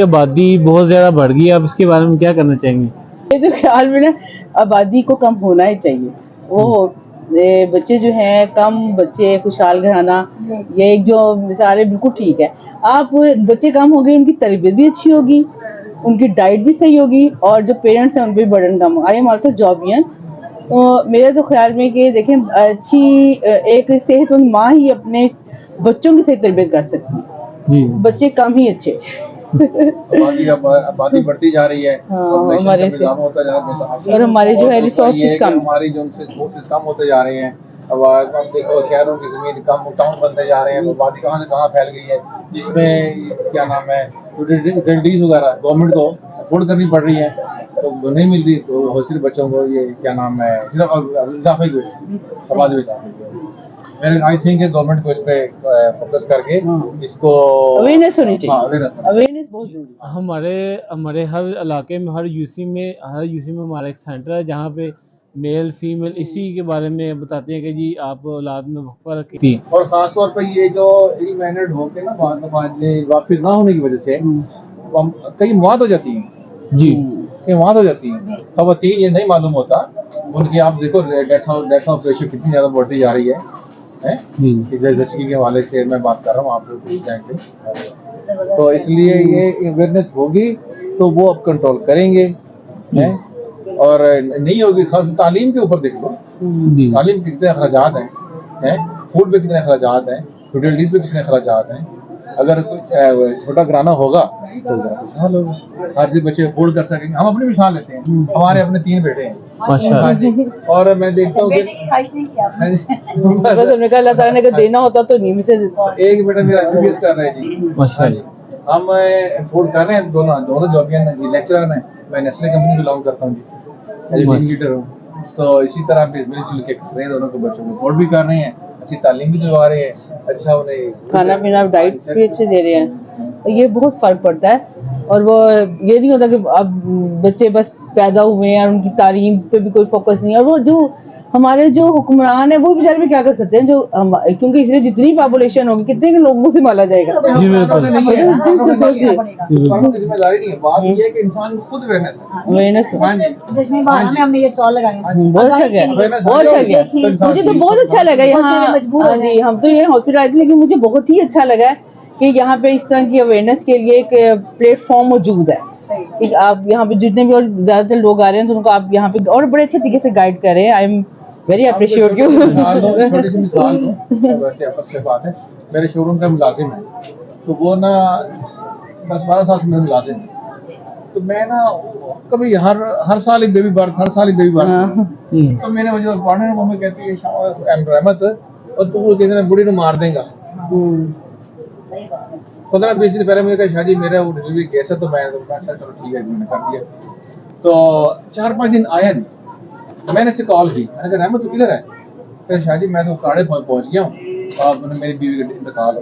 आबादी बहुत ज़्यादा बढ़ गई है, आप इसके बारे में क्या करना चाहेंगे? मेरे ख्याल में ना आबादी को कम होना ही चाहिए। वो बच्चे जो हैं कम बच्चे खुशहाल घराना, ये एक जो मिसाल है बिल्कुल ठीक है। आप बच्चे कम होंगे, उनकी तरबियत भी अच्छी होगी, उनकी डाइट भी सही होगी और जो पेरेंट्स हैं उन पर बर्डन कम होगा। आई एम ऑल्सो जॉबियन। तो मेरा तो ख्याल में कि देखें अच्छी एक सेहतमंद माँ ही अपने बच्चों की सही तरबियत कर सकती है। जी, बच्चे कम ही अच्छे आबादी बढ़ती जा रही है, हमारे से होता जा रहा है और हमारे जो है रिसोर्सेज कम, हमारी जो रिसोर्सेज कम होते जा रहे हैं। अब आप देखो शहरों की जमीन कम, टाउन बनते जा रहे हैं, तो आबादी कहाँ से कहाँ फैल गई है, जिसमें क्या नाम है यूटिलिटीज वगैरह गवर्नमेंट को अफोर्ड करनी पड़ रही है, तो नहीं मिल रही, तो सिर्फ बच्चों को ये क्या नाम है सिर्फ इजाफे की आबादी में इजाफे। आई थिंक गवर्नमेंट को इस पे फोकस करके इसको अवेयरनेस होनी चाहिए। अवेयरनेस बहुत जरूरी है। हमारे हर इलाके में हर यूसी में हमारा एक सेंटर है जहाँ पे मेल फीमेल इसी के बारे में बताते हैं कि जी आप औलाद में वक्फा रखी। और खास तौर पर ये जो इल मैनर्ड होके ना वापिस ना होने की वजह से कई मौत हो जाती है जी, कई मौत हो जाती है। खवातीन ये नहीं मालूम होता उनकी, आप देखो डेथ ऑफ रेशियो कितनी ज्यादा बढ़ती जा रही है जचकी के हवाले से मैं बात कर रहा हूँ, आप लोग पूछ जाएंगे। तो इसलिए ये अवेयरनेस होगी तो वो अब कंट्रोल करेंगे हैं, और नहीं होगी तालीम के ऊपर देख लो, तालीम के कितने अखराजात हैं, फूड पे कितने अखराजात हैं, यूटिलिटीज पे कितने अखराजात हैं। अगर कुछ छोटा घराना होगा तो खुशहाल होगा, हर चीज बच्चे अफोर्ड कर सकेंगे। हम अपनी मिसाल लेते हैं, हमारे अपने 3 बेटे हैं माशाल्लाह, और मैं देखता हूँ अल्लाह ताला ने देना होता तो नहीं से एक बेटा मेरा एमबीबीएस कर रहा है जी माशाल्लाह। हम अफोर्ड कर रहे हैं, दोनों जॉबियन हैं, लेक्चरर हैं, मैं नेस्ले कंपनी बिलोंग करता हूँ जी, टीम लीडर हूँ। तो इसी तरह आप मिलजुल के कर रहे हैं, दोनों को बच्चों को अफोर्ड भी कर रहे हैं, अच्छी तालीम भी दिलवा रहे हैं, अच्छा उन्हें खाना पीना डाइट भी अच्छे दे रहे हैं, तो ये बहुत फर्क पड़ता है। और वो ये नहीं होता कि अब बच्चे बस पैदा हुए हैं और उनकी तालीम पे भी कोई फोकस नहीं है। और वो जो हमारे जो हुक्मरान है वो बेचारे भी क्या कर सकते हैं, जो क्योंकि इसलिए जितनी पॉपुलेशन होगी कितने लोगों से माला जाएगा। जिम्मेदारी नहीं है, बात ये है कि इंसान खुद अवेयरनेस हमने ये स्टॉल लगाए, बहुत अच्छा गया, बहुत अच्छा गया, मुझे तो बहुत अच्छा लगा यहाँ जी। हम तो ये हॉस्पिटल आए थे लेकिन मुझे बहुत ही अच्छा लगा कि यहाँ पे इस तरह की अवेयरनेस के लिए एक प्लेटफॉर्म मौजूद है। आप यहाँ पे जितने भी और ज्यादातर लोग आ रहे हैं तो उनको आप यहाँ पे और बड़े अच्छे तरीके से गाइड कर रहे हैं। I am very appreciate you. छोटी सी मिसाल वैसे आपस में बात है, मेरे शोरूम का मुलाजिम है, तो वो ना 10-12 साल से मेरे मुलाजिम है, तो मैं ना कभी हर साल एक बेबी बर्थ, तो मैंने वो जो पार्टनर वो हमें कहती है रहमत, और तो वो कहते हैं बुढ़ी को मार देगा। 15-20 दिन पहले मुझे कहा शादी मेरा वो डिलीवरी केस है, तो मैं चलो ठीक है मैंने कर दिया। तो 4-5 दिन आया नहीं, मैंने से कॉल की, मैंने कहा रहमत तू किधर है? फिर शादी मैं तो काड़े पहुंच गया हूँ, आपने मेरी बीवी का इंतकाल हो।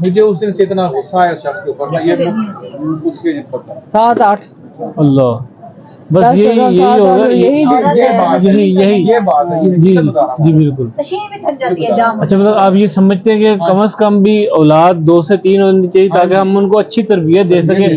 मुझे उस दिन से इतना गुस्सा है शख्स के ऊपर, ये उसके 7-8 अल्लाह, बस यही होगा, यही बात है जी जी बिल्कुल। अच्छा, मतलब आप ये समझते हैं कि कम से कम भी औलाद 2 से 3 होनी चाहिए ताकि हम उनको अच्छी तरबियत दे सके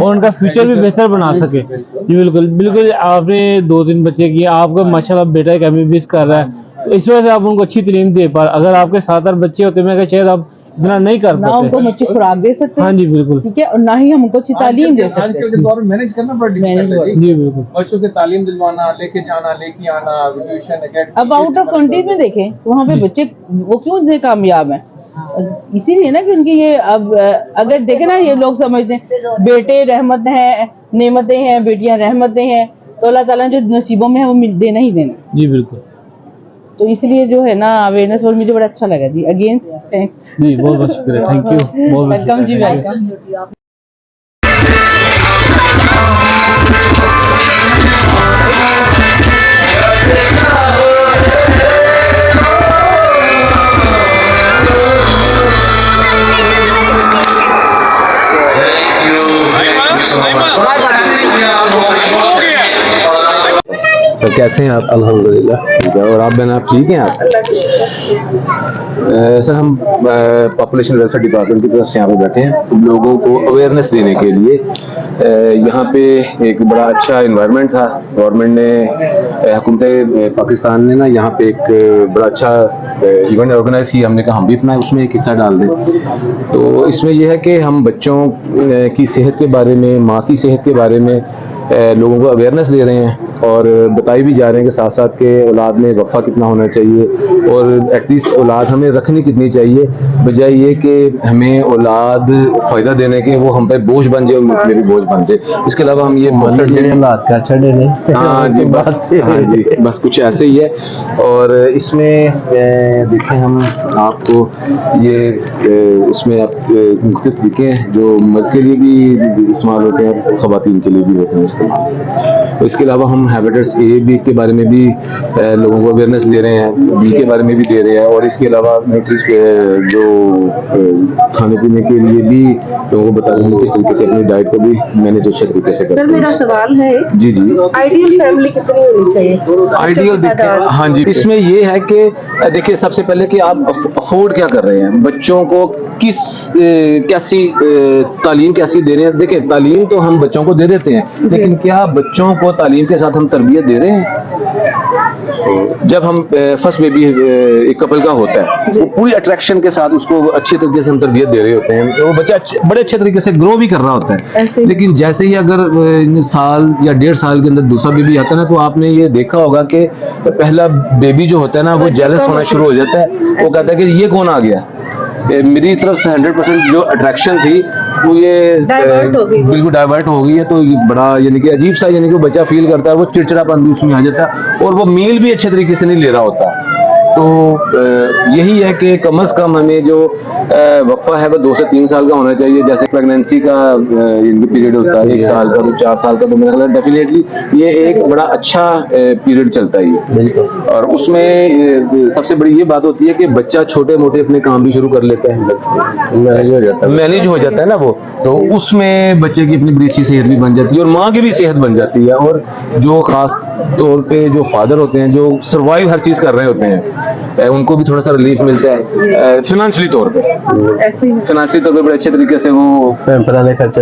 और उनका फ्यूचर भी बेहतर बना सके। जी बिल्कुल बिल्कुल। आपने 2-3 बच्चे किए, आपका माशाल्लाह बेटा एक एमबीबीएस कर रहा है, तो इस वजह से आप उनको अच्छी तालीम दे पा रहे। अगर आपके 7-8 बच्चे होते मैं क्या शायद आप इतना नहीं कर पाते, ना उनको अच्छी खुराक दे सकते। हाँ जी बिल्कुल, ठीक है, और ना ही हम उनको अच्छी तालीम दे सकते। आजकल के दौर में मैनेज करना पड़ता है जी बिल्कुल, बच्चों की तालीम दिलवाना, लेके जाना, लेके आना, ट्यूशन। अब आउट ऑफ कंट्रीज में देखें तो वहाँ पे बच्चे वो क्यों इतने कामयाब हैं, इसीलिए ना कि उनकी ये अब अगर देखें ना, ये लोग समझते हैं बेटे रहमत हैं, नेमतें हैं, बेटियां रहमतें हैं, तो अल्लाह ताला ने जो नसीबों में है वो देना ही देना। जी बिल्कुल। तो इसलिए जो है ना अवेयरनेस, और मुझे बड़ा अच्छा लगा जी। अगेन थैंक्स जी, बहुत बहुत शुक्रिया, थैंक यू, बहुत वेलकम जी, वेलकम। कैसे हैं आप? अल्हम्दुलिल्लाह ठीक है। और आप बहन, आप ठीक हैं? आप सर, हम पॉपुलेशन वेलफेयर डिपार्टमेंट की तरफ से यहाँ पे बैठे हैं लोगों को अवेयरनेस देने के लिए। यहाँ पे एक बड़ा अच्छा इन्वायरमेंट था। गवर्नमेंट ने, हुकूमत पाकिस्तान ने ना यहाँ पे एक बड़ा अच्छा इवेंट ऑर्गेनाइज किया। हमने कहा हम भी अपना उसमें एक हिस्सा डाल दें। तो इसमें यह है कि हम बच्चों की सेहत के बारे में, माँ की सेहत के बारे में लोगों को अवेयरनेस दे रहे हैं और बताई भी जा रहे हैं कि साथ साथ के औलाद में वक्फा कितना होना चाहिए और एटलीस्ट औलाद हमें रखनी कितनी चाहिए, बजाय ये कि हमें औलाद फ़ायदा देने के वो हम पे बोझ बन जाए, उनके लिए भी बोझ बन जाए। इसके अलावा हम ये औलाद का छड़े नहीं। हाँ जी, बस हाँ जी, बस कुछ ऐसे ही है। और इसमें देखें हम आपको ये इसमें आप मुख्तलिफ तरीके हैं जो मर्द के लिए भी इस्तेमाल होते हैं और ख़वातीन के लिए भी होते हैं इस्तेमाल। तो इसके अलावा हम हैबिटेट्स ए बी के बारे में भी लोगों को अवेयरनेस दे रहे हैं, बी के बारे में भी दे रहे हैं और इसके अलावा जो खाने पीने के लिए भी लोगों को बता रहे हैं किस तरीके से अपनी डाइट को भी मैनेज अच्छे तरीके से करते हैं। सर, मेरा सवाल है, जी जी, आइडियल फैमिली कितनी होनी चाहिए? आइडियल देखिए, हाँ जी, इसमें ये है कि देखिए सबसे पहले कि आप अफोर्ड क्या कर रहे हैं, बच्चों को किस कैसी तालीम कैसी दे रहे हैं। देखिए तालीम तो हम बच्चों को दे देते हैं, लेकिन क्या बच्चों को तालीम के साथ हम तरबियत दे रहे हैं? जब हम फर्स्ट बेबी एक कपल का होता है, वो पूरी अट्रैक्शन के साथ उसको अच्छी तरीके से हम तरबियत दे रहे होते हैं, वो बच्चा बड़े अच्छे तरीके से ग्रो भी कर रहा होता है। लेकिन जैसे ही अगर साल या 1.5 साल के अंदर दूसरा बेबी आता है ना, तो आपने ये देखा होगा कि पहला बेबी जो होता है ना, वो जेलस होना शुरू हो जाता है। वो कहता है कि ये कौन आ गया, मेरी तरफ से 100% जो अट्रैक्शन थी वो ये बिल्कुल डाइवर्ट हो गई है। तो बड़ा यानी कि अजीब सा, यानी कि बच्चा फील करता है, वो चिड़चिड़ापन भी उसमें आ जाता है और वो मील भी अच्छे तरीके से नहीं ले रहा होता। तो यही है कि कम से कम हमें जो वक्फा है वो 2 से 3 साल का होना चाहिए। जैसे प्रेगनेंसी का पीरियड होता है 1 साल का, तो 4 साल का, तो मेरा ख्याल है डेफिनेटली ये एक बड़ा अच्छा पीरियड चलता है। और उसमें सबसे बड़ी ये बात होती है कि बच्चा छोटे मोटे अपने काम भी शुरू कर लेता है, मैनेज हो जाता है ना वो। तो उसमें बच्चे की अपनी बड़ी अच्छी सेहत भी बन जाती है और माँ की भी सेहत बन जाती है। और जो खास तौर पे जो फादर होते हैं, जो सर्वाइव हर चीज कर रहे होते हैं, उनको भी थोड़ा सा रिलीफ मिलता है फिनेंशियली तौर पे। फिनेंशियली तौर पे बड़े अच्छे तरीके से वो पुराने खर्चे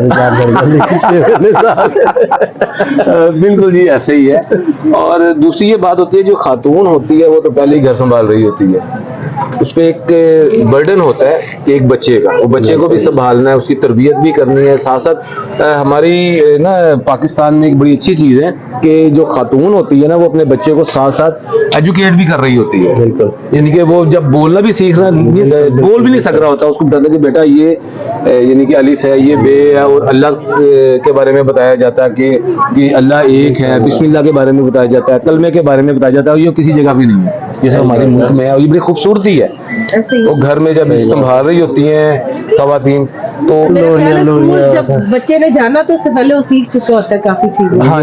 बिल्कुल जी ऐसे ही है। और दूसरी ये बात होती है, जो खातून होती है वो तो पहले ही घर संभाल रही होती है, उस पर एक बर्डन होता है कि एक बच्चे का, वो बच्चे को भी संभालना है, उसकी तरबियत भी करनी है। साथ साथ हमारी ना पाकिस्तान में एक बड़ी अच्छी चीज़ है कि जो खातून होती है ना, वो अपने बच्चे को साथ साथ एजुकेट भी कर रही होती है। बिल्कुल, यानी कि वो जब बोलना भी सीख रहा है, बोल भी नहीं सक रहा होता, उसको बताता है कि बेटा ये यानी कि अलिफ है, ये बे है, और अल्लाह के बारे में बताया जाता है कि अल्लाह एक है, बिस्मिल्लाह के बारे में बताया जाता है, कलमे के बारे में बताया जाता है। ये किसी जगह भी नहीं है, ये सब हमारे मुल्क में है और ये बड़ी खूबसूरती है। वो घर में जब संभाल रही होती हैं ख़वातीन, तो जब बच्चे ने जाना तो उससे पहले वो सीख चुका होता है काफी चीजें। हाँ,